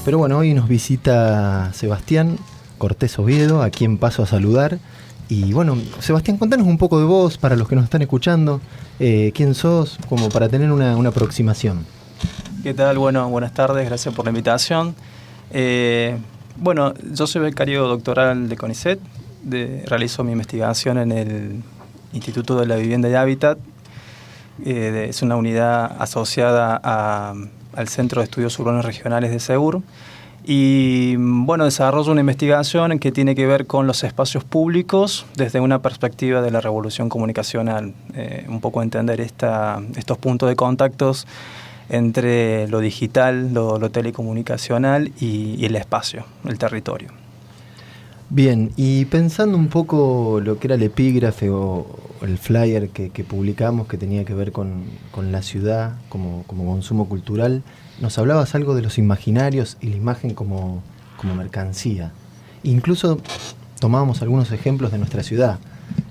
Pero bueno, hoy nos visita Sebastián Cortés Oviedo, a quien paso a saludar. Y bueno, Sebastián, contanos un poco de vos, para los que nos están escuchando. ¿Quién sos? Como para tener una aproximación. ¿Qué tal? Bueno, buenas tardes, gracias por la invitación. Bueno, yo soy becario doctoral de CONICET, realizo mi investigación en el Instituto de la Vivienda y Hábitat. Es una unidad asociada al Centro de Estudios Urbanos Regionales de SEUR. Y bueno, desarrollo una investigación que tiene que ver con los espacios públicos desde una perspectiva de la revolución comunicacional. Un poco entender estos puntos de contactos entre lo digital, lo telecomunicacional y el espacio, el territorio. Bien, y pensando un poco lo que era el epígrafe o el flyer que publicamos, que tenía que ver con la ciudad como consumo cultural, nos hablabas algo de los imaginarios y la imagen como mercancía. Incluso tomábamos algunos ejemplos de nuestra ciudad,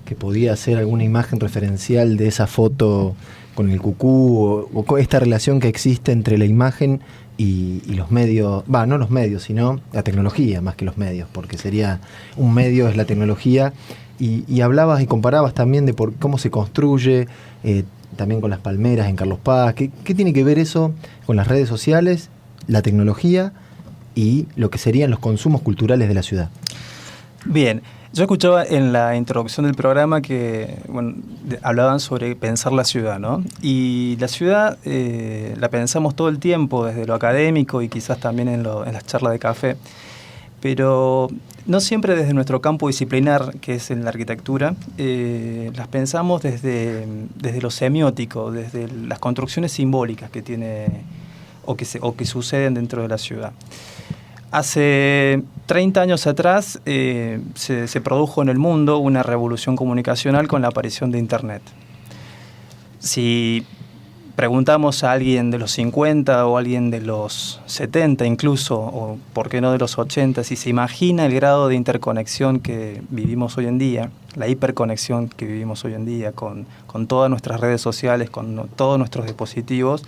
que podía ser alguna imagen referencial de esa foto con el cucú o esta relación que existe entre la imagen y los medios, no los medios, sino la tecnología más que los medios, porque sería un medio es la tecnología, y hablabas y comparabas también de cómo se construye, también con las palmeras en Carlos Paz. ¿Qué tiene que ver eso con las redes sociales, la tecnología y lo que serían los consumos culturales de la ciudad? Bien, yo escuchaba en la introducción del programa que hablaban sobre pensar la ciudad, ¿no? Y la ciudad la pensamos todo el tiempo, desde lo académico y quizás también en las charlas de café, pero no siempre desde nuestro campo disciplinar, que es en la arquitectura. Las pensamos desde lo semiótico, desde las construcciones simbólicas que tiene o que suceden dentro de la ciudad. Hace 30 años atrás se produjo en el mundo una revolución comunicacional con la aparición de Internet. Si preguntamos a alguien de los 50 o a alguien de los 70 incluso, o por qué no de los 80, si se imagina el grado de interconexión que vivimos hoy en día, la hiperconexión que vivimos hoy en día con todas nuestras redes sociales, con todos nuestros dispositivos,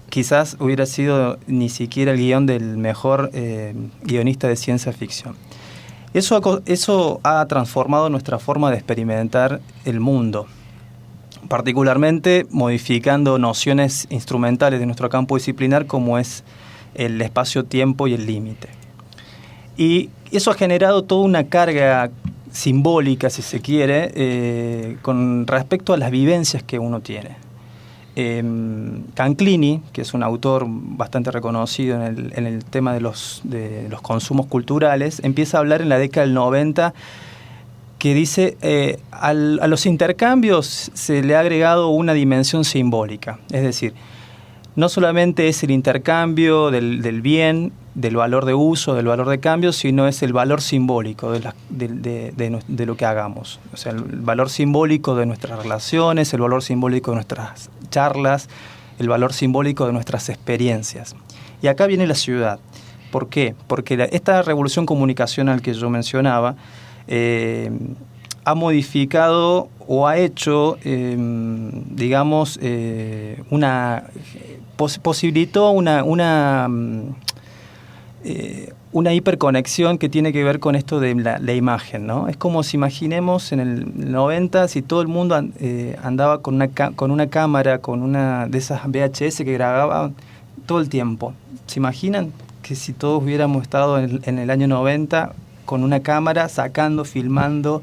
quizás hubiera sido ni siquiera el guión del mejor guionista de ciencia ficción. Eso ha transformado nuestra forma de experimentar el mundo, particularmente modificando nociones instrumentales de nuestro campo disciplinar, como es el espacio-tiempo y el límite. Y eso ha generado toda una carga simbólica, si se quiere, con respecto a las vivencias que uno tiene. Canclini, que es un autor bastante reconocido en el tema de los consumos culturales, empieza a hablar en la década del 90, que dice a los intercambios se le ha agregado una dimensión simbólica. Es decir, no solamente es el intercambio del bien, del valor de uso, del valor de cambio, sino es el valor simbólico de lo que hagamos. O sea, el valor simbólico de nuestras relaciones, el valor simbólico de nuestras charlas, el valor simbólico de nuestras experiencias. Y acá viene la ciudad. ¿Por qué? Porque esta revolución comunicacional que yo mencionaba ha modificado o ha hecho, posibilitó una hiperconexión que tiene que ver con esto de la imagen, ¿no? Es como si imaginemos en el 90, si todo el mundo andaba con una cámara, con una de esas VHS que grababan todo el tiempo. ¿Se imaginan que si todos hubiéramos estado en el año 90 con una cámara, sacando, filmando,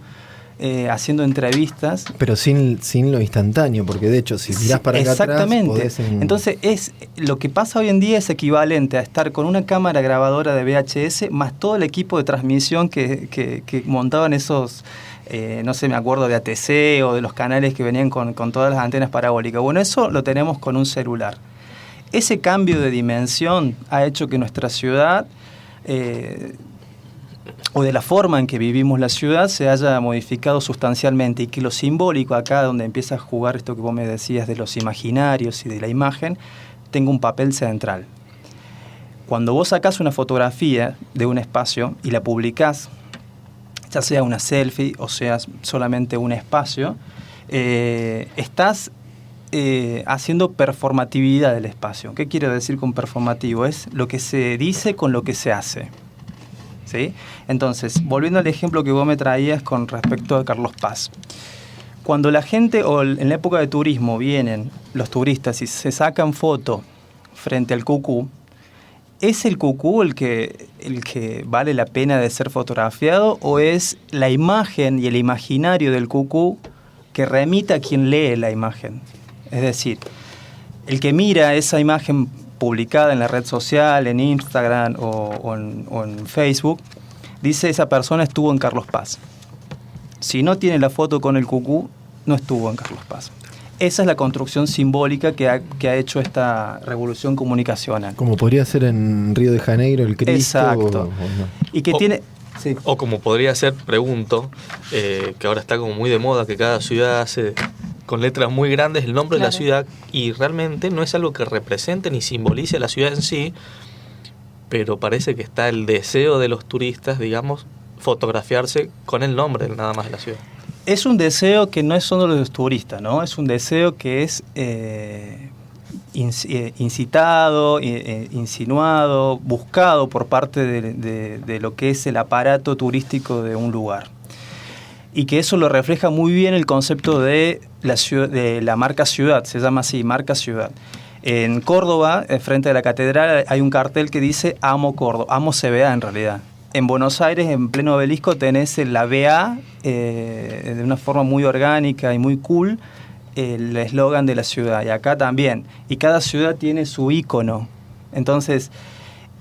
haciendo entrevistas? Pero sin lo instantáneo, porque de hecho si mirás para acá atrás podés... Entonces lo que pasa hoy en día es equivalente a estar con una cámara grabadora de VHS más todo el equipo de transmisión que montaban esos, no sé, me acuerdo de ATC o de los canales que venían con todas las antenas parabólicas. Bueno, eso lo tenemos con un celular. Ese cambio de dimensión ha hecho que nuestra ciudad... o de la forma en que vivimos la ciudad se haya modificado sustancialmente, y que lo simbólico, acá donde empieza a jugar esto que vos me decías de los imaginarios y de la imagen, tenga un papel central. Cuando vos sacás una fotografía de un espacio y la publicás, ya sea una selfie o sea solamente un espacio, estás haciendo performatividad del espacio. ¿Qué quiero decir con performativo? Es lo que se dice con lo que se hace. ¿Sí? Entonces, volviendo al ejemplo que vos me traías con respecto a Carlos Paz. Cuando la gente, o en la época de turismo, vienen los turistas y se sacan foto frente al cucú, ¿es el cucú el que vale la pena de ser fotografiado o es la imagen y el imaginario del cucú que remite a quien lee la imagen? Es decir, el que mira esa imagen publicada en la red social, en Instagram o en Facebook, dice esa persona estuvo en Carlos Paz. Si no tiene la foto con el cucú, no estuvo en Carlos Paz. Esa es la construcción simbólica que ha hecho esta revolución comunicacional. Como podría ser en Río de Janeiro el Cristo. Exacto. O no. Y que tiene... Sí. O como podría ser, pregunto, que ahora está como muy de moda, que cada ciudad hace con letras muy grandes el nombre de la ciudad, y realmente no es algo que represente ni simbolice la ciudad en sí, pero parece que está el deseo de los turistas, digamos, fotografiarse con el nombre nada más de la ciudad. Es un deseo que no es solo de los turistas, ¿no? Es un deseo que es incitado, insinuado, buscado por parte de lo que es el aparato turístico de un lugar. Y que eso lo refleja muy bien el concepto de la marca ciudad, se llama así, marca ciudad. En Córdoba, frente a la catedral, hay un cartel que dice Amo Córdoba, Amo CBA en realidad. En Buenos Aires, en pleno Obelisco, tenés la BA, de una forma muy orgánica y muy cool, el eslogan de la ciudad. Y acá también. Y cada ciudad tiene su ícono. Entonces,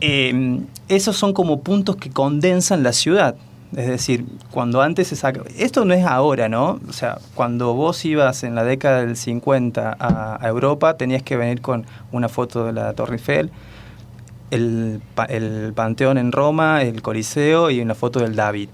esos son como puntos que condensan la ciudad. Es decir, cuando antes se saca... Esto no es ahora, ¿no? O sea, cuando vos ibas en la década del 50 a Europa, tenías que venir con una foto de la Torre Eiffel, el Panteón en Roma, el Coliseo y una foto del David.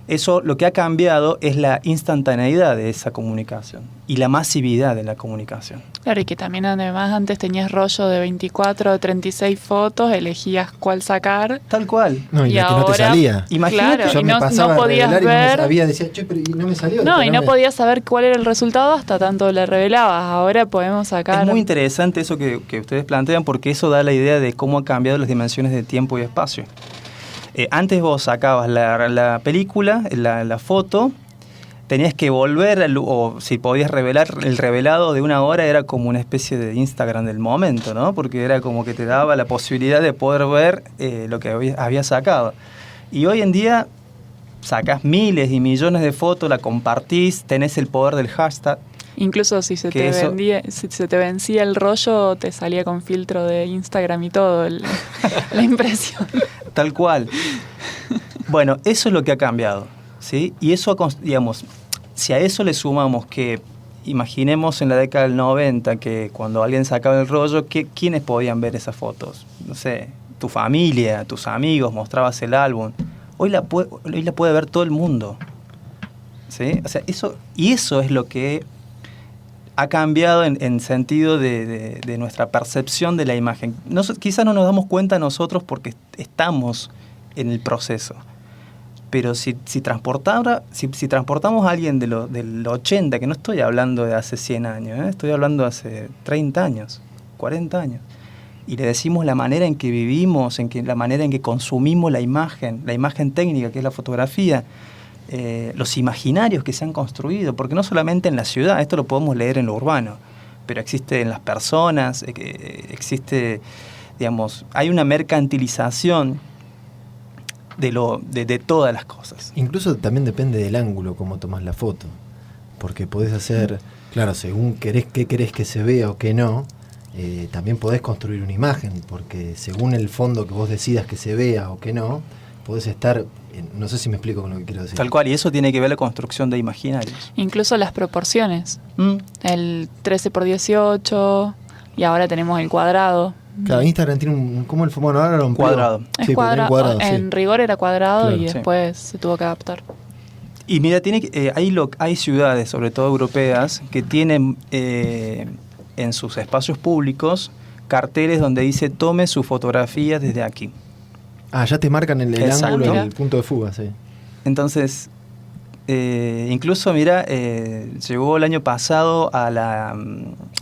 Eso lo que ha cambiado es la instantaneidad de esa comunicación y la masividad de la comunicación. Claro, y que también además antes tenías rollo de 24 o 36 fotos, elegías cuál sacar. Tal cual. No, y la que no te salía. Imagínate, claro, yo y me pasaba no podías ver. Decía, che, pero y no me salió. No, y no podías saber cuál era el resultado hasta tanto le revelabas. Ahora podemos sacar. Es muy interesante eso que ustedes plantean, porque eso da la idea de cómo han cambiado las dimensiones de tiempo y espacio. Antes vos sacabas la película, la foto, tenías que volver, o si podías revelar, el revelado de una hora era como una especie de Instagram del momento, ¿no? Porque era como que te daba la posibilidad de poder ver lo que habías sacado. Y hoy en día sacás miles y millones de fotos, la compartís, tenés el poder del hashtag. Incluso si se te vencía el rollo, te salía con filtro de Instagram y todo, la impresión. Tal cual. Bueno, eso es lo que ha cambiado, ¿sí? Y eso, digamos, si a eso le sumamos que, imaginemos en la década del 90, que cuando alguien sacaba el rollo, ¿quiénes podían ver esas fotos? No sé, tu familia, tus amigos, mostrabas el álbum. Hoy la puede ver todo el mundo, ¿sí? O sea, eso es lo que ha cambiado en sentido de nuestra percepción de la imagen. Quizás no nos damos cuenta nosotros porque estamos en el proceso. Pero si transportamos a alguien del 80, que no estoy hablando de hace 100 años, estoy hablando de hace 30 años, 40 años, y le decimos la manera en que vivimos, la manera en que consumimos la imagen técnica, que es la fotografía, los imaginarios que se han construido, porque no solamente en la ciudad, esto lo podemos leer en lo urbano, pero existe en las personas, existe, digamos, hay una mercantilización de todas las cosas. Incluso también depende del ángulo como tomas la foto, porque podés hacer, claro, según qué querés que se vea o qué no, también podés construir una imagen, porque según el fondo que vos decidas que se vea o que no, podés estar... No sé si me explico con lo que quiero decir. Tal cual, y eso tiene que ver la construcción de imaginarios. Incluso las proporciones. El 13x18 y ahora tenemos el cuadrado. Claro, Instagram tiene ¿cómo el formato? Ahora lo amplió. Cuadrado. Es sí, cuadrado. Sí. En rigor era cuadrado, claro, y después se tuvo que adaptar. Y mira, hay ciudades, sobre todo europeas, que tienen en sus espacios públicos carteles donde dice tome su fotografía desde aquí. Ah, ya te marcan el Exacto. ángulo, el punto de fuga, sí. Entonces, Incluso, mira, llegó el año pasado a la...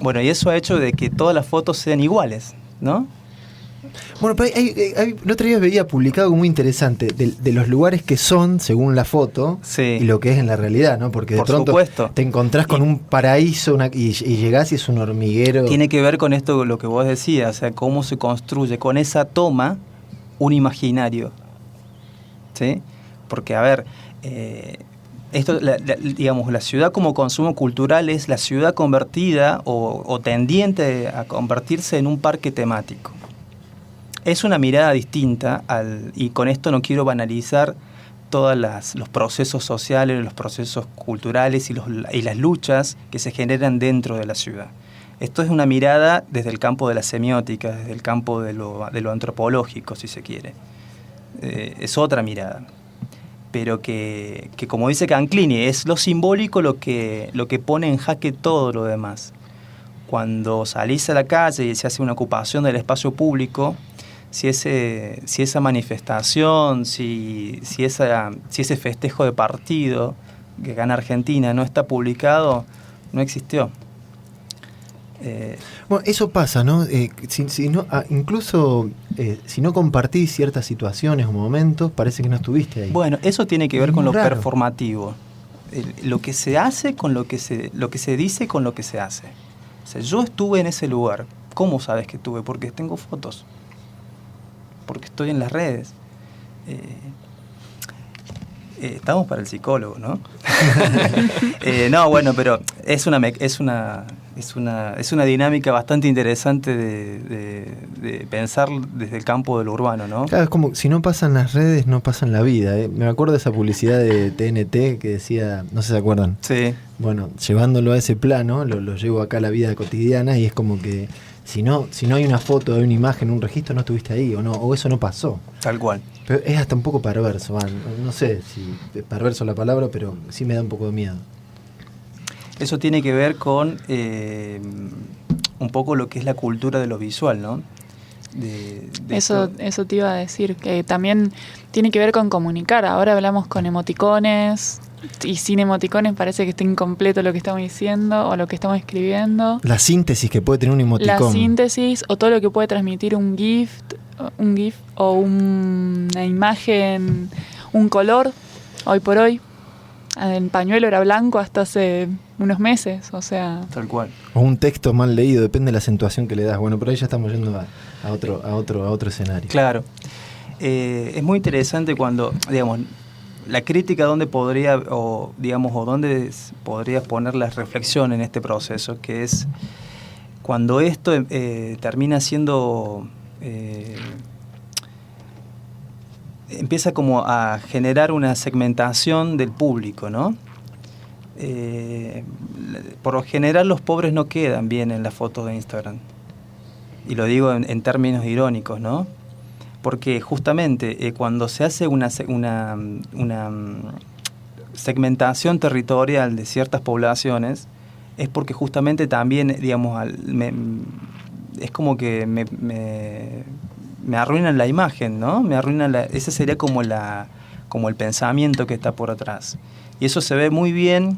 Bueno, y eso ha hecho de que todas las fotos sean iguales, ¿no? Bueno, pero el otro día veía publicado algo muy interesante de los lugares que son según la foto y lo que es en la realidad, ¿no? Porque de pronto te encontrás con un paraíso y llegás y es un hormiguero. Tiene que ver con esto, lo que vos decías, o sea, cómo se construye con esa toma un imaginario, ¿sí? Porque, a ver, esto, digamos, la ciudad como consumo cultural es la ciudad convertida o tendiente a convertirse en un parque temático. Es una mirada distinta y con esto no quiero banalizar todos los procesos sociales, los procesos culturales y las luchas que se generan dentro de la ciudad. Esto es una mirada desde el campo de la semiótica, desde el campo de lo antropológico, si se quiere. Es otra mirada. Pero que como dice Canclini, es lo simbólico lo que pone en jaque todo lo demás. Cuando salís a la calle y se hace una ocupación del espacio público, si esa manifestación, si ese festejo de partido que gana Argentina no está publicado, no existió. Bueno, eso pasa, ¿no? Incluso si no compartís ciertas situaciones o momentos, parece que no estuviste ahí. Bueno, eso tiene que ver con lo performativo. Lo que se hace con lo que se dice con lo que se hace. O sea, yo estuve en ese lugar. ¿Cómo sabes que estuve? Porque tengo fotos. Porque estoy en las redes. Estamos para el psicólogo, ¿no? No, bueno, pero es una dinámica bastante interesante de pensar desde el campo de lo urbano, ¿no? Claro, es como si no pasan las redes, no pasan la vida. Me acuerdo de esa publicidad de TNT que decía, no sé si se acuerdan. Sí. Bueno, llevándolo a ese plano, lo llevo acá a la vida cotidiana y es como que si no hay una foto, hay una imagen, un registro, no estuviste ahí o eso no pasó. Tal cual. Pero es hasta un poco perverso, no sé si es perverso la palabra, pero sí me da un poco de miedo. Eso tiene que ver con un poco lo que es la cultura de lo visual, ¿no? Eso te iba a decir, que también tiene que ver con comunicar. Ahora hablamos con emoticones y sin emoticones parece que está incompleto lo que estamos diciendo o lo que estamos escribiendo. La síntesis que puede tener un emoticón. La síntesis o todo lo que puede transmitir un GIF o una imagen, un color, hoy por hoy. El pañuelo era blanco hasta hace unos meses, o sea... Tal cual. O un texto mal leído, depende de la acentuación que le das. Bueno, por ahí ya estamos yendo a otro escenario. Claro. Es muy interesante cuando, digamos, la crítica donde podrías poner la reflexión en este proceso, que es cuando esto termina siendo... empieza como a generar una segmentación del público, ¿no? Por lo general los pobres no quedan bien en las fotos de Instagram. Y lo digo en términos irónicos, ¿no? Porque justamente cuando se hace una segmentación territorial de ciertas poblaciones, es porque justamente también, digamos, es como que me arruinan la imagen, ¿no? Ese sería como el pensamiento que está por atrás. Y eso se ve muy bien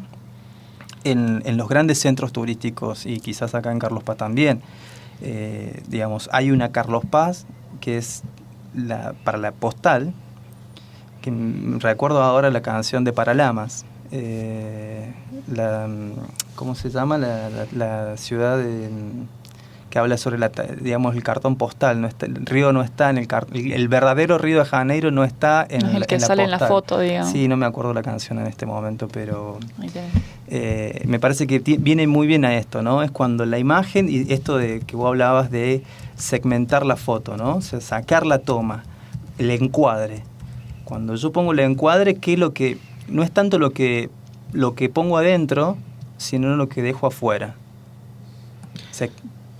en los grandes centros turísticos y quizás acá en Carlos Paz también. Digamos, hay una Carlos Paz que es para la postal, que recuerdo ahora la canción de Paralamas. ¿Cómo se llama? La ciudad que habla sobre el cartón postal. No está, el río no está en el verdadero Río de Janeiro no está en el que sale en la foto, digamos. Sí, no me acuerdo la canción en este momento, pero me parece que viene muy bien a esto, ¿no? Es cuando la imagen, y esto de que vos hablabas de segmentar la foto, ¿no? O sea, sacar la toma, el encuadre. Cuando yo pongo el encuadre, no es tanto lo que pongo adentro, sino lo que dejo afuera. O sea,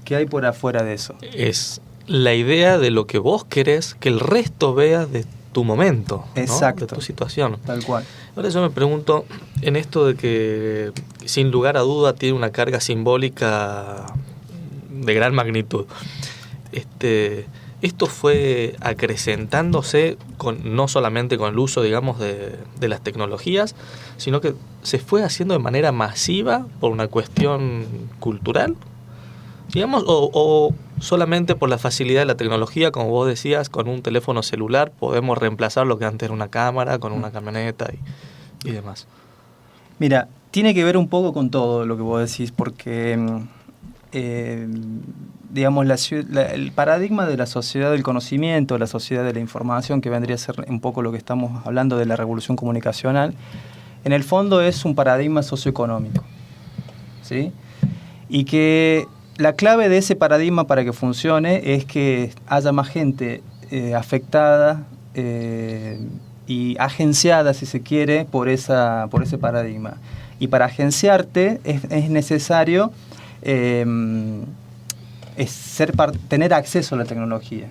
¿qué hay por afuera de eso? Es la idea de lo que vos querés que el resto vea de tu momento, exacto, ¿no? De tu situación. Tal cual. Ahora yo me pregunto, en esto de que sin lugar a duda tiene una carga simbólica de gran magnitud, esto fue acrecentándose no solamente con el uso, digamos, de las tecnologías, sino que se fue haciendo de manera masiva por una cuestión cultural, digamos, o solamente por la facilidad de la tecnología, como vos decías, con un teléfono celular podemos reemplazar lo que antes era una cámara, con una camioneta y demás. Mira, tiene que ver un poco con todo lo que vos decís, porque digamos, el paradigma de la sociedad del conocimiento, la sociedad de la información, que vendría a ser un poco lo que estamos hablando de la revolución comunicacional, en el fondo es un paradigma socioeconómico, ¿sí? Y que la clave de ese paradigma para que funcione es que haya más gente afectada y agenciada, si se quiere, por ese paradigma. Y para agenciarte es necesario tener acceso a la tecnología,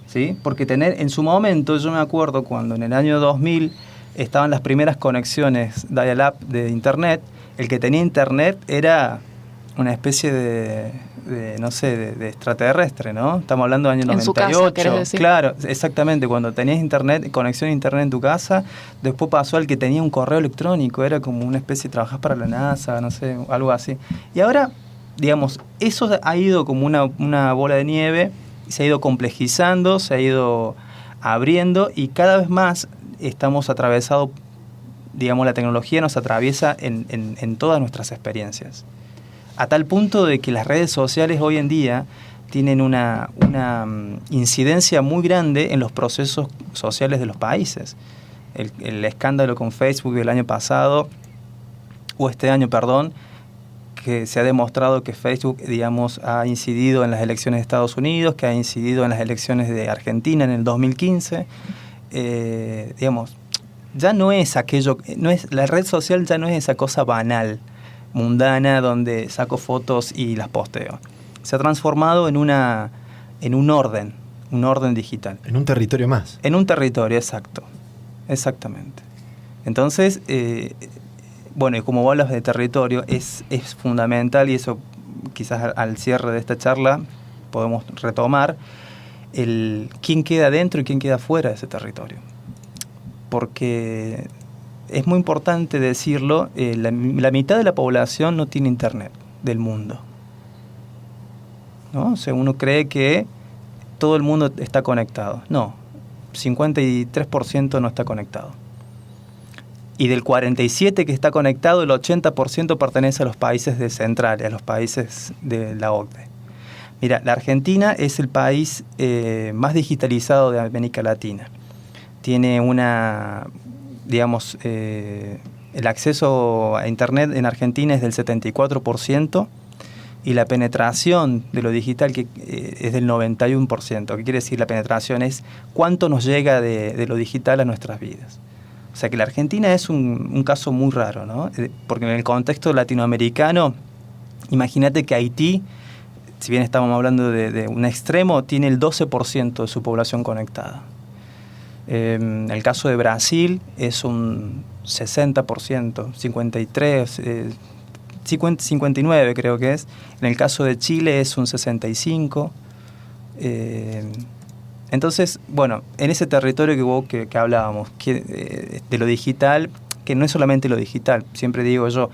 ¿sí? Porque en su momento, yo me acuerdo cuando en el año 2000 estaban las primeras conexiones dial-up de internet, el que tenía internet era una especie de extraterrestre, ¿no? Estamos hablando del año 98. En su casa, ¿querés decir? Claro, exactamente. Cuando tenías internet, conexión a internet en tu casa, después pasó al que tenía un correo electrónico, era como una especie de trabajar para la NASA, no sé, algo así. Y ahora, digamos, eso ha ido como una bola de nieve, se ha ido complejizando, se ha ido abriendo y cada vez más estamos atravesados, digamos, la tecnología nos atraviesa en todas nuestras experiencias. A tal punto de que las redes sociales hoy en día tienen una incidencia muy grande en los procesos sociales de los países. El escándalo con Facebook del año pasado, o este año, perdón, que se ha demostrado que Facebook, digamos, ha incidido en las elecciones de Estados Unidos, que ha incidido en las elecciones de Argentina en el 2015, digamos, ya no es aquello, la red social ya no es esa cosa banal, mundana, donde saco fotos y las posteo. Se ha transformado en un orden digital. En un territorio más. En un territorio, exacto. Exactamente. Entonces, bueno, y como vos hablas de territorio, es fundamental, y eso quizás al cierre de esta charla podemos retomar, quién queda dentro y quién queda fuera de ese territorio. Porque es muy importante decirlo, la mitad de la población no tiene internet del mundo, ¿no? O sea, uno cree que todo el mundo está conectado. No, 53% no está conectado. Y del 47% que está conectado, el 80% pertenece a los países de centrales, a los países de la OCDE. Mira, la Argentina es el país más digitalizado de América Latina. Tiene el acceso a Internet en Argentina es del 74% y la penetración de lo digital es del 91%. ¿Qué quiere decir la penetración? Es cuánto nos llega de lo digital a nuestras vidas. O sea que la Argentina es un caso muy raro, ¿no? Porque en el contexto latinoamericano, imagínate que Haití, si bien estamos hablando de un extremo, tiene el 12% de su población conectada. El caso de Brasil es un 60%, 53%, 59% creo que es. En el caso de Chile es un 65%. Entonces, bueno, en ese territorio que hablábamos, de lo digital, que no es solamente lo digital, siempre digo yo,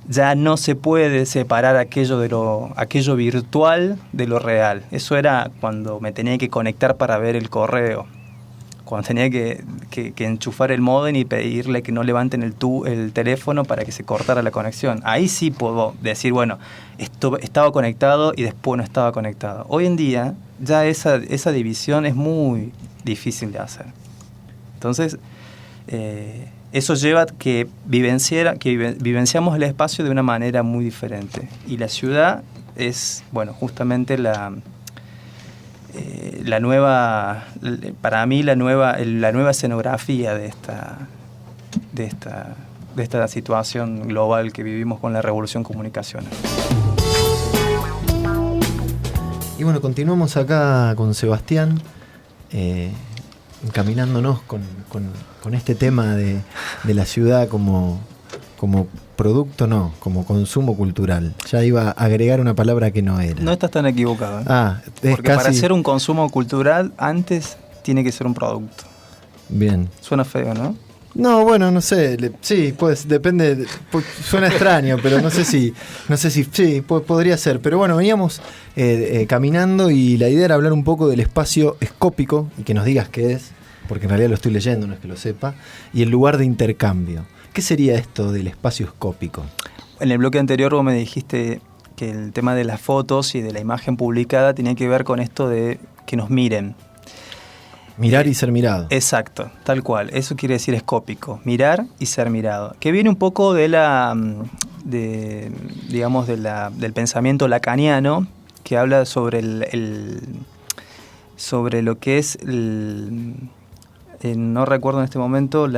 ya no se puede separar aquello virtual de lo real. Eso era cuando me tenía que conectar para ver el correo, cuando tenía que enchufar el módem y pedirle que no levanten el teléfono para que se cortara la conexión. Ahí sí puedo decir, bueno, esto estaba conectado y después no estaba conectado. Hoy en día ya esa división es muy difícil de hacer. Entonces, eso lleva a que vivenciamos el espacio de una manera muy diferente. Y la ciudad es, bueno, justamente la nueva, para mí la nueva escenografía de esta situación global que vivimos con la revolución comunicacional. Y bueno, continuamos acá con Sebastián, encaminándonos con este tema de la ciudad como como producto no, como consumo cultural. Ya iba a agregar una palabra que no era. No estás tan equivocado. Es porque para ser un consumo cultural, antes tiene que ser un producto. Bien. Suena feo, ¿no? No, bueno, no sé. Sí, pues depende. Suena extraño, pero no sé si sí, podría ser. Pero bueno, veníamos caminando y la idea era hablar un poco del espacio escópico y que nos digas qué es, porque en realidad lo estoy leyendo, no es que lo sepa, y el lugar de intercambio. ¿Qué sería esto del espacio escópico? En el bloque anterior vos me dijiste que el tema de las fotos y de la imagen publicada tenía que ver con esto de que nos miren. Mirar y ser mirado. Exacto, tal cual. Eso quiere decir escópico, mirar y ser mirado. Que viene un poco de del pensamiento lacaniano, que habla sobre sobre lo que es no recuerdo en este momento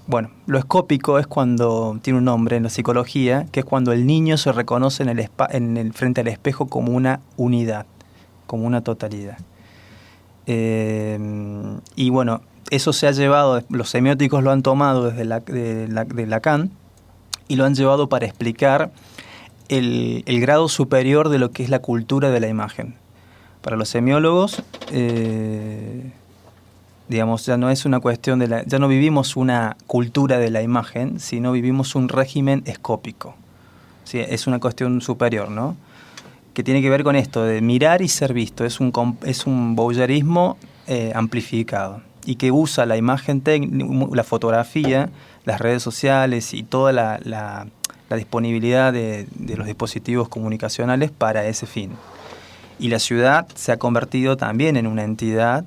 bueno, lo escópico es cuando tiene un nombre en la psicología, que es cuando el niño se reconoce frente al espejo como una unidad, como una totalidad. Y bueno, eso se ha llevado, los semióticos lo han tomado desde de Lacan y lo han llevado para explicar el grado superior de lo que es la cultura de la imagen. Para los semiólogos, digamos, ya no es una cuestión ya no vivimos una cultura de la imagen, sino vivimos un régimen escópico. Sí, es una cuestión superior, ¿no? Que tiene que ver con esto de mirar y ser visto. Es un voyeurismo amplificado y que usa la imagen la fotografía, las redes sociales y toda la disponibilidad de los dispositivos comunicacionales para ese fin. Y la ciudad se ha convertido también en una entidad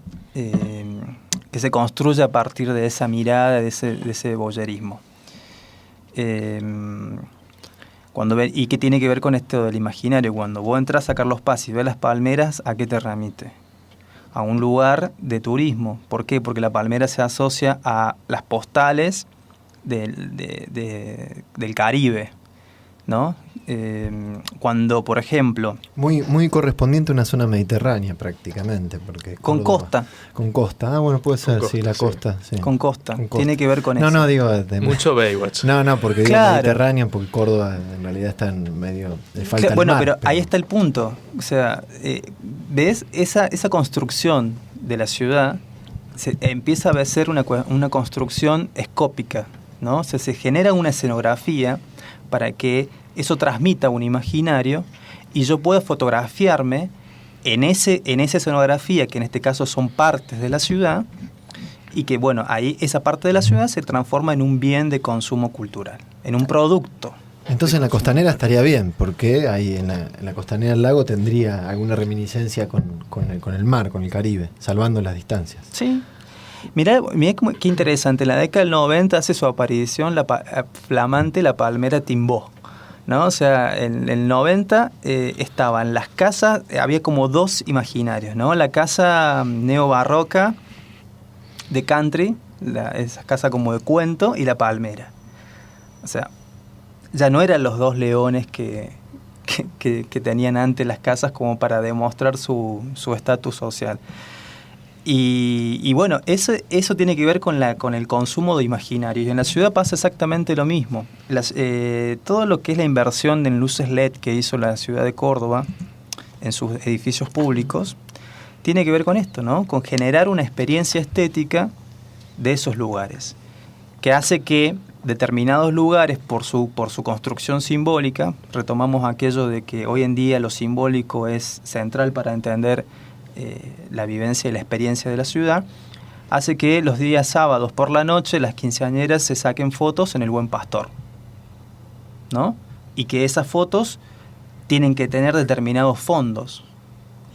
que se construye a partir de esa mirada, de ese voyeurismo. ¿Y qué tiene que ver con esto del imaginario? Cuando vos entras a Carlos Paz y ves las palmeras, ¿a qué te remite? A un lugar de turismo. ¿Por qué? Porque la palmera se asocia a las postales del Caribe, ¿no? Cuando, por ejemplo... Muy correspondiente a una zona mediterránea prácticamente. Porque con costa. Con costa. Bueno, puede ser, costa, la costa. Sí. Con costa. Tiene que ver con eso. No, digo... Mucho Baywatch. No, porque digo claro. Mediterráneo, porque Córdoba en realidad está en medio... Le falta el mar, pero ahí está el punto. O sea, ¿ves? Esa construcción de la ciudad empieza a ser una construcción escópica, ¿no? O sea, se genera una escenografía para que eso transmita un imaginario y yo pueda fotografiarme en esa escenografía, que en este caso son partes de la ciudad, y que, bueno, ahí esa parte de la ciudad se transforma en un bien de consumo cultural, en un producto. Entonces en la costanera estaría bien, porque ahí en la costanera del lago tendría alguna reminiscencia con el mar, con el Caribe, salvando las distancias. Sí. Mirá qué interesante, en la década del 90 hace su aparición flamante la palmera Timbó, ¿no? O sea, en el 90 estaban las casas, había como dos imaginarios, ¿no? La casa neobarroca de country, esa casa como de cuento, y la palmera. O sea, ya no eran los dos leones que tenían antes las casas como para demostrar su estatus social. Y bueno, eso tiene que ver con el consumo de imaginarios. Y en la ciudad pasa exactamente lo mismo. Todo lo que es la inversión en luces LED que hizo la ciudad de Córdoba en sus edificios públicos tiene que ver con esto, ¿no? Con generar una experiencia estética de esos lugares, que hace que determinados lugares, por su construcción simbólica, retomamos aquello de que hoy en día lo simbólico es central para entender la vivencia y la experiencia de la ciudad, hace que los días sábados por la noche las quinceañeras se saquen fotos en el Buen Pastor, ¿no? Y que esas fotos tienen que tener determinados fondos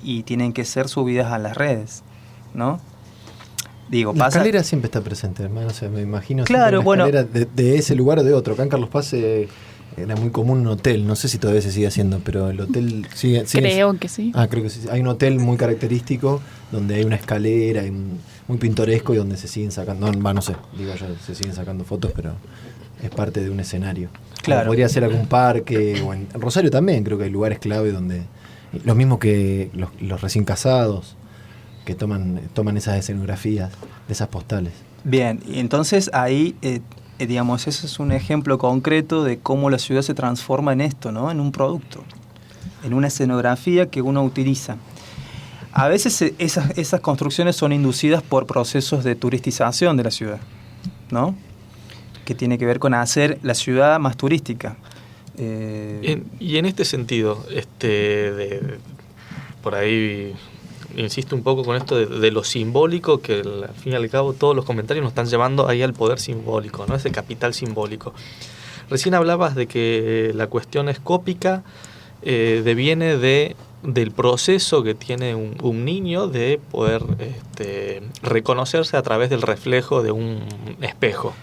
y tienen que ser subidas a las redes, ¿no? La escalera siempre está presente, hermano. O sea, me imagino claro, una escalera de ese lugar o de otro. Acá en Carlos Paz era muy común un hotel, no sé si todavía se sigue haciendo, pero el hotel sigue creo que sí. Creo que sí. Hay un hotel muy característico donde hay una escalera muy pintoresco y donde se siguen sacando, no sé, digo yo, se siguen sacando fotos, pero es parte de un escenario. Claro. Como podría ser algún parque, o en Rosario también creo que hay lugares clave donde, lo mismo que los recién casados, que toman esas escenografías de esas postales. Bien, y entonces ahí digamos, ese es un ejemplo concreto de cómo la ciudad se transforma en esto, ¿no? En un producto, en una escenografía que uno utiliza. A veces esas construcciones son inducidas por procesos de turistización de la ciudad, ¿no? Que tiene que ver con hacer la ciudad más turística. Y en este sentido, por ahí insisto un poco con esto de lo simbólico, que al fin y al cabo todos los comentarios nos están llevando ahí al poder simbólico, ¿no? Ese capital simbólico. Recién hablabas de que la cuestión escópica deviene del proceso que tiene un niño de poder reconocerse a través del reflejo de un espejo.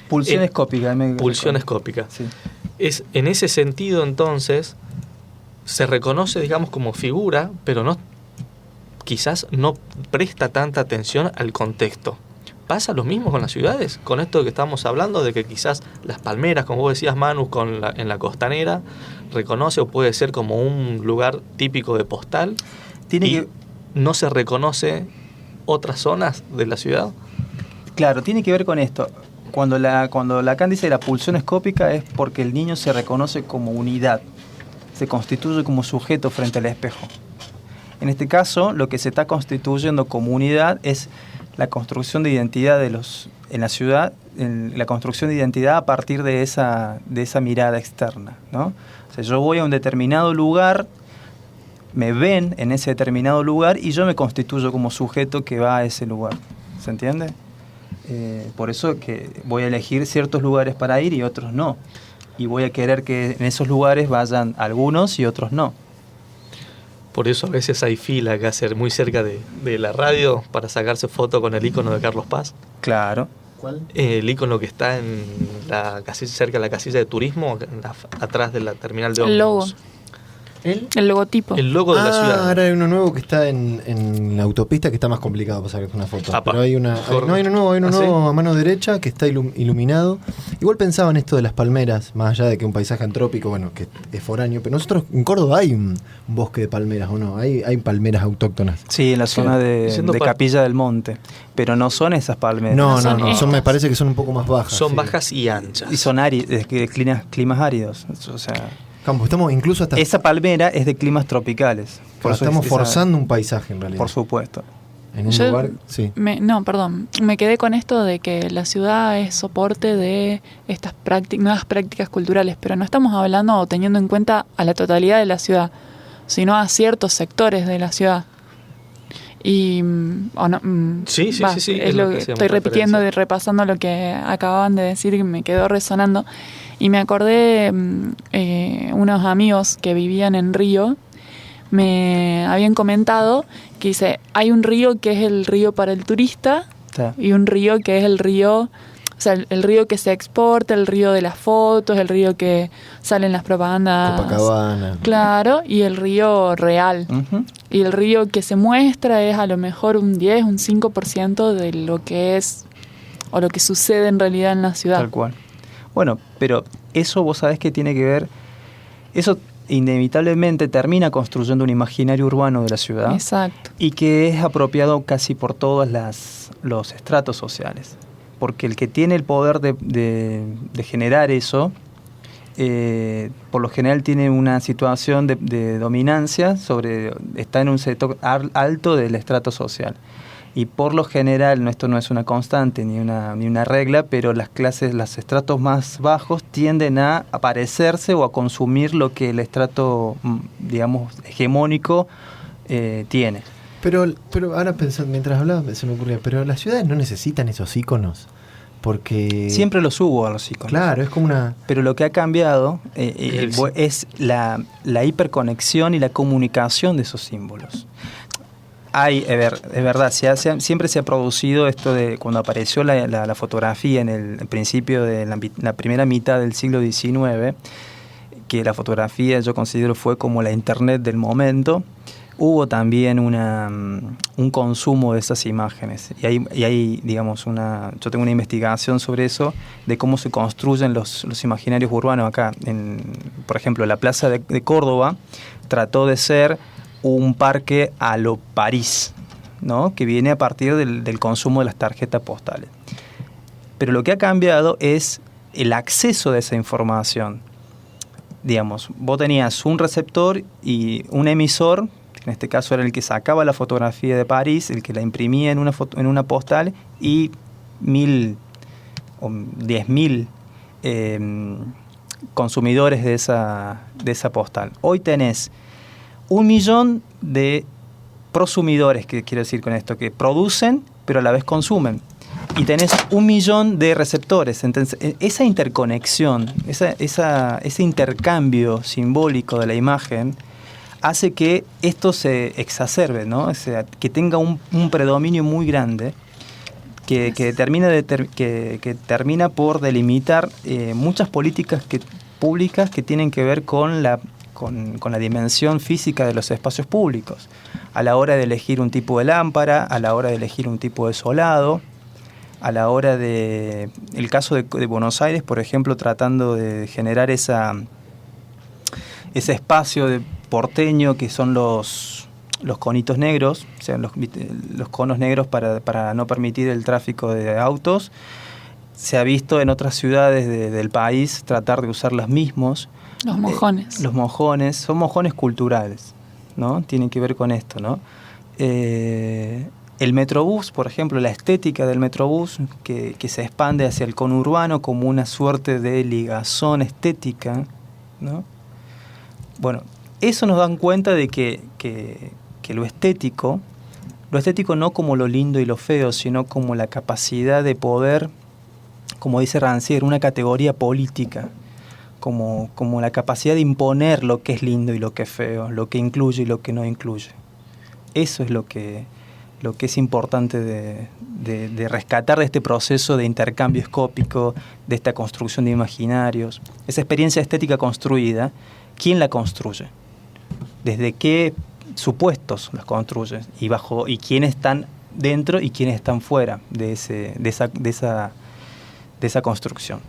Pulsión escópica. Pulsión escópica. Sí. Es, en ese sentido, entonces, se reconoce, digamos, como figura, pero quizás no presta tanta atención al contexto. ¿Pasa lo mismo con las ciudades? Con esto que estamos hablando, de que quizás las palmeras, como vos decías, Manu, en la costanera, reconoce o puede ser como un lugar típico de postal, no se reconoce otras zonas de la ciudad. Claro, tiene que ver con esto. Cuando Lacan dice la pulsión escópica es porque el niño se reconoce como unidad, se constituye como sujeto frente al espejo. En este caso, lo que se está constituyendo como unidad es la construcción de identidad en la ciudad, la construcción de identidad a partir de esa mirada externa, ¿no? O sea, yo voy a un determinado lugar, me ven en ese determinado lugar y yo me constituyo como sujeto que va a ese lugar. ¿Se entiende? Por eso que voy a elegir ciertos lugares para ir y otros no. Y voy a querer que en esos lugares vayan algunos y otros no. Por eso a veces hay fila que hacer muy cerca de la radio para sacarse foto con el icono de Carlos Paz. Claro. ¿Cuál? El icono que está en la casilla, cerca de la casilla de turismo, atrás de la terminal de ómnibus. El logo. El logotipo. El logo de la ciudad. Ahora hay uno nuevo que está en la autopista que está más complicado para sacar una foto. Pero hay uno nuevo a mano derecha que está iluminado. Igual pensaba en esto de las palmeras, más allá de que un paisaje antrópico, bueno, que es foráneo, pero nosotros en Córdoba hay un bosque de palmeras, ¿o no? Hay palmeras autóctonas. Sí, en la zona de Capilla del Monte. Pero no son esas palmeras. No, me parece que son un poco más bajas. Son bajas y anchas. Y son climas áridos. O sea, Campo, estamos incluso hasta... Esa palmera es de climas tropicales. Por eso estamos forzando un paisaje en realidad. Por supuesto. En un lugar, sí. Me quedé con esto de que la ciudad es soporte de estas nuevas prácticas culturales, pero no estamos hablando o teniendo en cuenta a la totalidad de la ciudad, sino a ciertos sectores de la ciudad. Y sí. Es lo que estoy repitiendo y repasando lo que acababan de decir y me quedó resonando. Y me acordé, unos amigos que vivían en Río me habían comentado que dice, hay un río que es el río para el turista, sí, y un río que es el río, o sea, el río que se exporta, el río de las fotos, el río que sale en las propagandas. Copacabana. Claro, y el río real. Uh-huh. Y el río que se muestra es a lo mejor un 10, un 5% de lo que es o lo que sucede en realidad en la ciudad. Tal cual. Bueno, pero eso vos sabés que tiene que ver, eso inevitablemente termina construyendo un imaginario urbano de la ciudad. Exacto. Y que es apropiado casi por todos los estratos sociales. Porque el que tiene el poder de generar eso, por lo general tiene una situación de dominancia está en un sector alto del estrato social. Y por lo general, esto no es una constante ni una regla, pero los estratos más bajos tienden a parecerse o a consumir lo que el estrato, digamos, hegemónico tiene. Pero ahora pensando, mientras hablaba, se me ocurría, pero las ciudades no necesitan esos íconos, porque... Siempre los hubo a los íconos. Claro, es como una... Pero lo que ha cambiado es la hiperconexión y la comunicación de esos símbolos. Es verdad, siempre se ha producido esto de cuando apareció la fotografía en el principio de la primera mitad del siglo XIX, que la fotografía yo considero fue como la internet del momento. Hubo también un consumo de esas imágenes y hay digamos yo tengo una investigación sobre eso, de cómo se construyen los imaginarios urbanos acá. Por ejemplo, la plaza de Córdoba trató de ser un parque a lo París, ¿no? Que viene a partir del consumo de las tarjetas postales. Pero lo que ha cambiado es el acceso de esa información. Digamos, vos tenías un receptor y un emisor, en este caso era el que sacaba la fotografía de París, el que la imprimía en una postal, y 1.000 o 10.000 consumidores de esa postal. Hoy tenés 1 millón de prosumidores, que quiero decir con esto, que producen, pero a la vez consumen. Y tenés 1 millón de receptores. Entonces, esa interconexión, ese intercambio simbólico de la imagen hace que esto se exacerbe, ¿no? O sea, que tenga un predominio muy grande que termina por delimitar muchas políticas públicas que tienen que ver con la dimensión física de los espacios públicos, a la hora de elegir un tipo de lámpara, a la hora de elegir un tipo de solado, a la hora de... El caso de Buenos Aires, por ejemplo, tratando de generar ese espacio de porteño que son los conitos negros, o sea, los conos negros para no permitir el tráfico de autos. Se ha visto en otras ciudades del país tratar de usar los mismos. Los mojones. Los mojones, son mojones culturales, ¿no? Tienen que ver con esto, ¿no? El Metrobús, por ejemplo, la estética del Metrobús que se expande hacia el conurbano como una suerte de ligazón estética, ¿no? Bueno, eso nos dan cuenta de que lo estético no como lo lindo y lo feo, sino como la capacidad de poder, como dice Rancière, una categoría política, como la capacidad de imponer lo que es lindo y lo que es feo, lo que incluye y lo que no incluye. Eso es lo que es importante de rescatar de este proceso de intercambio escópico, de esta construcción de imaginarios. Esa experiencia estética construida, ¿quién la construye? ¿Desde qué supuestos las construye? Y quiénes están dentro y quiénes están fuera de esa construcción.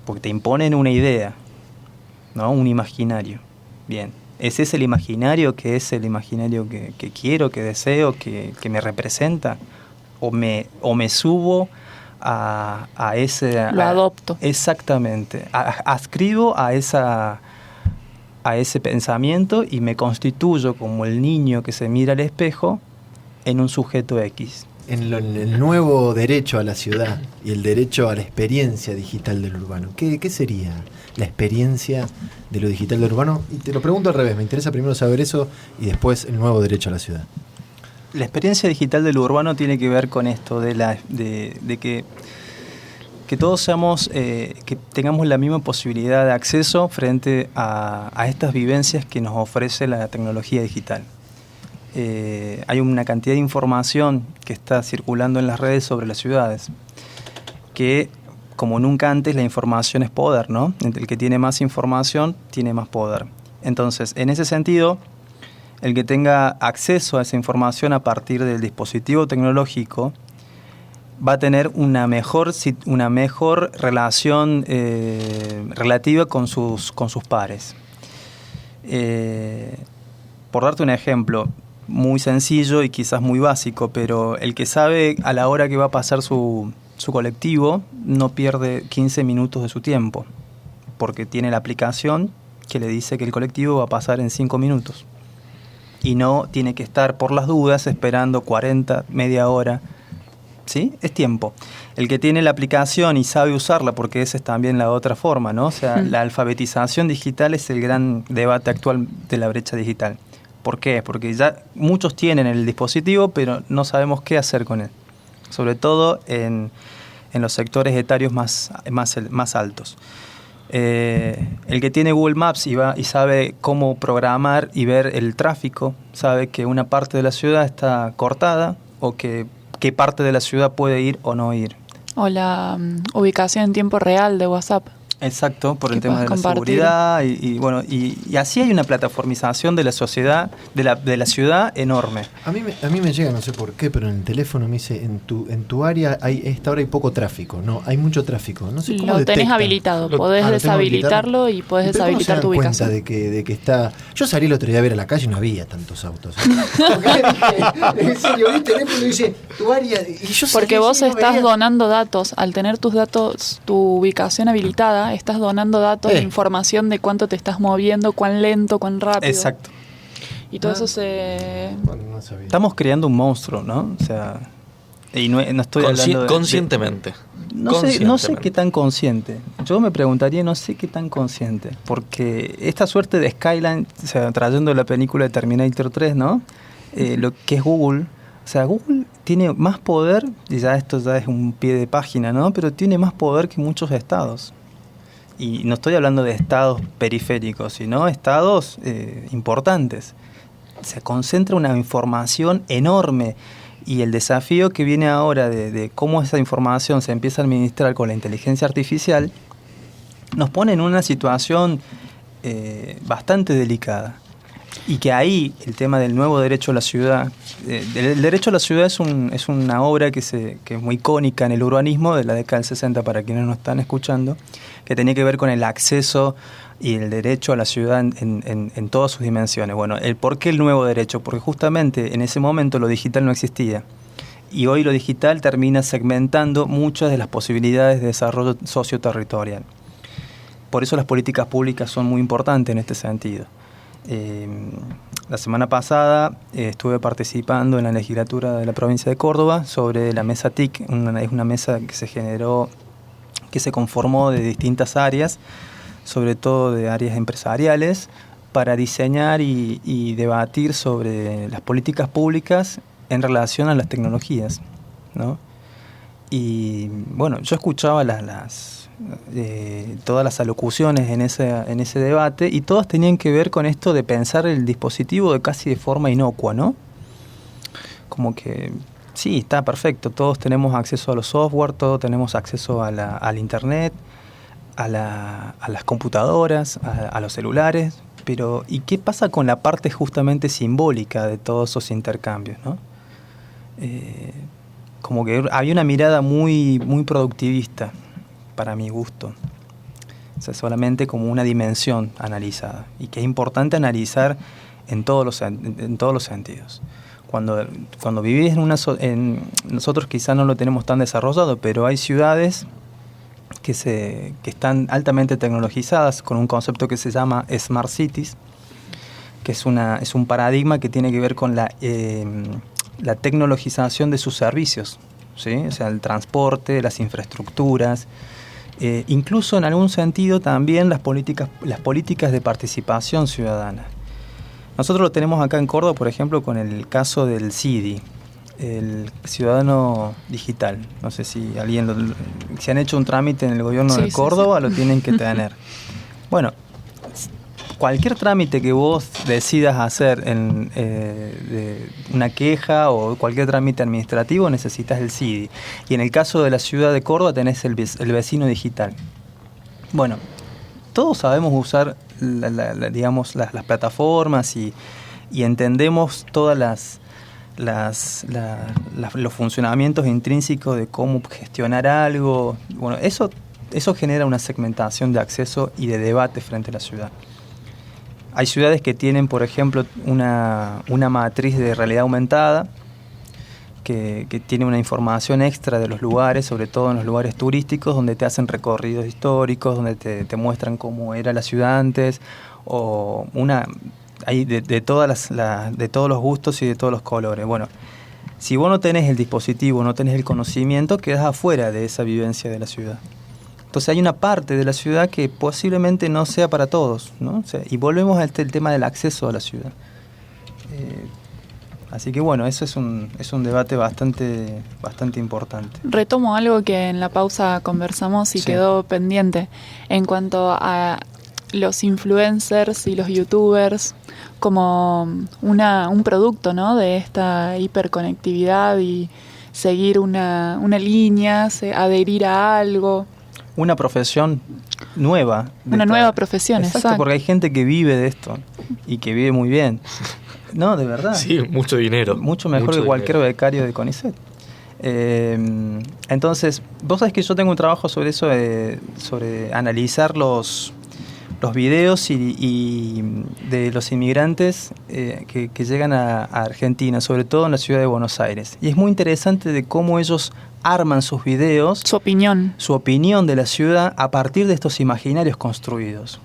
Porque te imponen una idea, ¿no? Un imaginario. Bien. ¿Ese es el imaginario que es el imaginario que quiero, que deseo, que me representa? ¿O me subo a ese... Lo adopto. Exactamente. Adscribo a ese pensamiento y me constituyo como el niño que se mira al espejo en un sujeto X. En el nuevo derecho a la ciudad y el derecho a la experiencia digital del urbano, ¿qué sería la experiencia de lo digital del urbano? Y te lo pregunto al revés, me interesa primero saber eso y después el nuevo derecho a la ciudad. La experiencia digital del urbano tiene que ver con esto, de que todos seamos, que tengamos la misma posibilidad de acceso frente a estas vivencias que nos ofrece la tecnología digital. Hay una cantidad de información que está circulando en las redes sobre las ciudades, que como nunca antes la información es poder, ¿no? El que tiene más información tiene más poder. Entonces, en ese sentido, el que tenga acceso a esa información a partir del dispositivo tecnológico va a tener una mejor relación relativa con sus pares. Por darte un ejemplo muy sencillo y quizás muy básico, pero el que sabe a la hora que va a pasar su colectivo no pierde 15 minutos de su tiempo, porque tiene la aplicación que le dice que el colectivo va a pasar en 5 minutos. Y no tiene que estar por las dudas esperando 40, media hora. ¿Sí? Es tiempo. El que tiene la aplicación y sabe usarla, porque esa es también la otra forma, ¿no? O sea, la alfabetización digital es el gran debate actual de la brecha digital. ¿Por qué? Porque ya muchos tienen el dispositivo, pero no sabemos qué hacer con él. Sobre todo en los sectores etarios más altos. El que tiene Google Maps y sabe cómo programar y ver el tráfico, sabe que una parte de la ciudad está cortada o que qué parte de la ciudad puede ir o no ir. O la ubicación en tiempo real de WhatsApp. Exacto, por el Que tema de puedas la compartir. seguridad y así hay una plataformización de la sociedad, de la ciudad enorme. A mí me llega, no sé por qué, pero en el teléfono me dice, en tu área esta hora hay poco tráfico. No, hay mucho tráfico. No sé cómo Lo tenés detectan. habilitado, Lo podés tengo deshabilitarlo y podés ¿Pero cómo se deshabilitar dan tu cuenta ubicación. de que está... Yo salí el otro día a ver a la calle y no había tantos autos. Porque le dije, en serio, vi el teléfono y dice, tu área... Y yo salí Porque vos así y no estás veía. donando datos, al tener tus datos, tu ubicación habilitada, estás donando datos de información de cuánto te estás moviendo, cuán lento, cuán rápido. Exacto. Y todo eso se... Bueno, no sabía. Estamos creando un monstruo, ¿no? O sea, y no estoy hablando de... Conscientemente. No sé qué tan consciente. Yo me preguntaría, no sé qué tan consciente. Porque esta suerte de Skyline, o sea, trayendo la película de Terminator 3, ¿no? Lo que es Google. O sea, Google tiene más poder, y ya esto ya es un pie de página, ¿no? Pero tiene más poder que muchos estados. Y no estoy hablando de estados periféricos, sino estados importantes. Se concentra una información enorme. Y el desafío que viene ahora de cómo esa información se empieza a administrar con la inteligencia artificial nos pone en una situación bastante delicada. Y que ahí el tema del nuevo derecho a la ciudad, el derecho a la ciudad es una obra que es muy icónica en el urbanismo de la década del 60 para quienes nos están escuchando, que tenía que ver con el acceso y el derecho a la ciudad en todas sus dimensiones. Bueno, ¿por qué el nuevo derecho? Porque justamente en ese momento lo digital no existía. Y hoy lo digital termina segmentando muchas de las posibilidades de desarrollo socioterritorial. Por eso las políticas públicas son muy importantes en este sentido. La semana pasada estuve participando en la legislatura de la provincia de Córdoba sobre la mesa TIC, es una mesa que se generó, que se conformó de distintas áreas, sobre todo de áreas empresariales, para diseñar y debatir sobre las políticas públicas en relación a las tecnologías, ¿no? Y bueno, yo escuchaba todas las alocuciones en ese debate y todas tenían que ver con esto de pensar el dispositivo casi de forma inocua, ¿no? Como que sí, está perfecto, todos tenemos acceso a los software, todos tenemos acceso al internet, a las computadoras, a los celulares, pero ¿y qué pasa con la parte justamente simbólica de todos esos intercambios, ¿no? Como que había una mirada muy, muy productivista para mi gusto. O sea, solamente como una dimensión analizada. Y que es importante analizar en todos los sentidos. Cuando vivís nosotros quizás no lo tenemos tan desarrollado, pero hay ciudades que están altamente tecnologizadas con un concepto que se llama Smart Cities, que es un paradigma que tiene que ver con la tecnologización de sus servicios, ¿sí? O sea, el transporte, las infraestructuras, incluso en algún sentido también las políticas de participación ciudadana. Nosotros lo tenemos acá en Córdoba, por ejemplo, con el caso del CIDI, el ciudadano digital. No sé si si han hecho un trámite en el gobierno de Córdoba, lo tienen que tener. Bueno, cualquier trámite que vos decidas hacer de una queja o cualquier trámite administrativo necesitas el CIDI. Y en el caso de la ciudad de Córdoba tenés el vecino digital. Bueno, todos sabemos usar digamos las plataformas y entendemos todas los funcionamientos intrínsecos de cómo gestionar algo. Bueno, eso genera una segmentación de acceso y de debate frente a la ciudad. Hay ciudades que tienen, por ejemplo, una matriz de realidad aumentada que tiene una información extra de los lugares, sobre todo en los lugares turísticos, donde te hacen recorridos históricos, donde te muestran cómo era la ciudad antes, o hay de todos los gustos y de todos los colores. Bueno, si vos no tenés el dispositivo, no tenés el conocimiento, quedás afuera de esa vivencia de la ciudad. Entonces hay una parte de la ciudad que posiblemente no sea para todos, ¿no? O sea, y volvemos al tema del acceso a la ciudad. Así que bueno, eso es un debate bastante importante. Retomo algo que en la pausa conversamos y quedó pendiente en cuanto a los influencers y los youtubers como un producto, ¿no? De esta hiperconectividad y seguir una línea, adherir a algo. una profesión nueva. Una nueva profesión, exacto. Porque hay gente que vive de esto y que vive muy bien. No, de verdad. Sí, mucho dinero. Mucho mejor que cualquier becario de CONICET. Entonces, vos sabés que yo tengo un trabajo sobre eso, sobre analizar los videos y de los inmigrantes que llegan a Argentina, sobre todo en la ciudad de Buenos Aires. Y es muy interesante de cómo ellos arman sus videos, su opinión de la ciudad a partir de estos imaginarios construidos.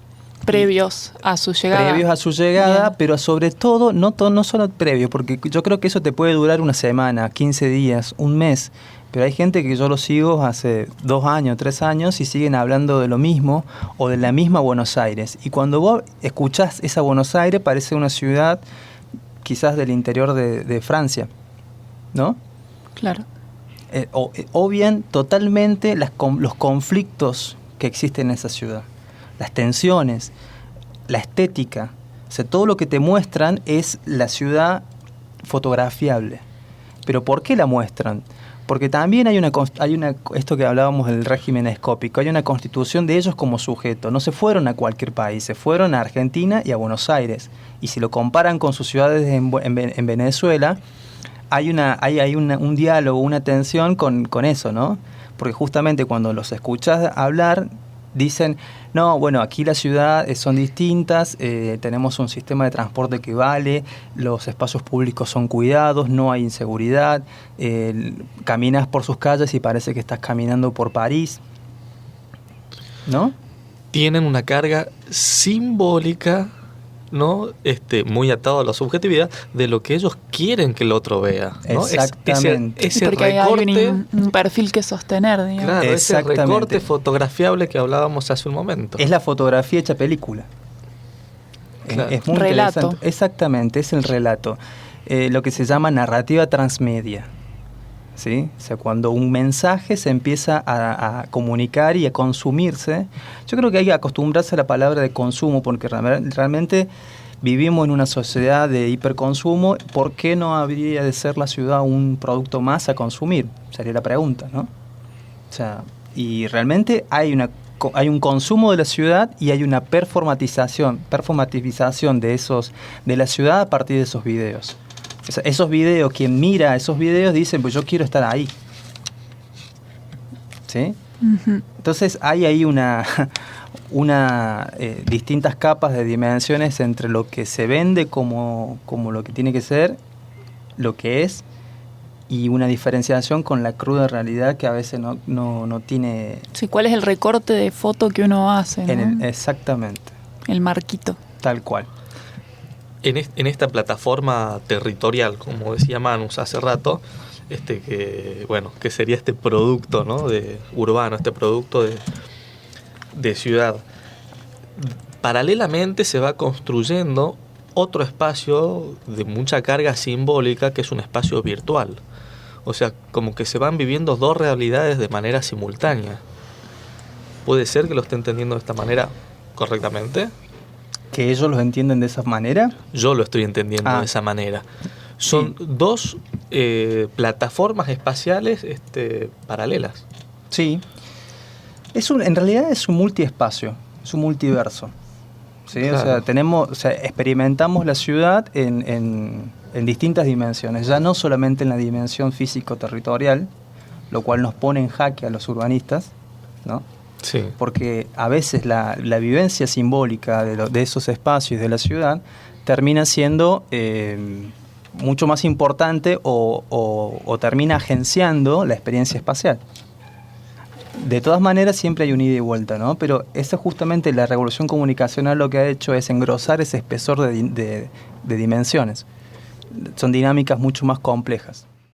Previos a su llegada. Bien. Pero sobre todo, no solo previos, porque yo creo que eso te puede durar una semana, 15 días, un mes. Pero hay gente que yo lo sigo hace 2 años, 3 años y siguen hablando de lo mismo o de la misma Buenos Aires. Y cuando vos escuchás esa Buenos Aires parece una ciudad quizás del interior de Francia, ¿no? Claro. O bien totalmente los conflictos que existen en esa ciudad, las tensiones, la estética. O sea, todo lo que te muestran es la ciudad fotografiable. ¿Pero por qué la muestran? Porque también hay una esto que hablábamos del régimen escópico, hay una constitución de ellos como sujeto. No se fueron a cualquier país, se fueron a Argentina y a Buenos Aires. Y si lo comparan con sus ciudades en Venezuela, hay un diálogo, una tensión con eso, ¿no? Porque justamente cuando los escuchas hablar, dicen, no, bueno, aquí las ciudades son distintas, tenemos un sistema de transporte que vale, los espacios públicos son cuidados, no hay inseguridad, caminas por sus calles y parece que estás caminando por París, ¿no? Tienen una carga simbólica, ¿no? Muy atado a la subjetividad de lo que ellos quieren que el otro vea, ¿no? Exactamente. Ese porque recorte, hay un perfil que sostener, digamos. claro, ese recorte fotografiable que hablábamos hace un momento. Es la fotografía hecha película. Claro. Es muy relato. interesante. Exactamente, es el relato. Lo que se llama narrativa transmedia. ¿Sí? O sea, cuando un mensaje se empieza a comunicar y a consumirse, yo creo que hay que acostumbrarse a la palabra de consumo, porque realmente vivimos en una sociedad de hiperconsumo. ¿Por qué no habría de ser la ciudad un producto más a consumir? Sería la pregunta, ¿no? O sea, y realmente hay un consumo de la ciudad y hay una performativización de la ciudad a partir de esos videos. Esos videos, quien mira esos videos dice, pues yo quiero estar ahí. ¿Sí? Uh-huh. Entonces hay ahí distintas capas de dimensiones entre lo que se vende como lo que tiene que ser, lo que es, y una diferenciación con la cruda realidad que a veces no tiene... Sí, ¿cuál es el recorte de foto que uno hace, ¿no? Exactamente. El marquito. Tal cual. En esta plataforma territorial, como decía Manus hace rato, que sería este producto, ¿no? urbano, este producto de ciudad. Paralelamente se va construyendo otro espacio de mucha carga simbólica, que es un espacio virtual. O sea, como que se van viviendo 2 realidades de manera simultánea. ¿Puede ser que lo esté entendiendo de esta manera correctamente? ¿Que ellos los entienden de esa manera? Yo lo estoy entendiendo de esa manera. Son 2 plataformas espaciales paralelas. Sí. En realidad es un multiespacio, es un multiverso. ¿Sí? Claro. O sea, experimentamos la ciudad en distintas dimensiones, ya no solamente en la dimensión físico-territorial, lo cual nos pone en jaque a los urbanistas, ¿no? Sí. Porque a veces la vivencia simbólica de esos espacios de la ciudad termina siendo mucho más importante o termina agenciando la experiencia espacial. De todas maneras siempre hay un ida y vuelta, ¿no? Pero eso justamente la revolución comunicacional lo que ha hecho es engrosar ese espesor de dimensiones. Son dinámicas mucho más complejas.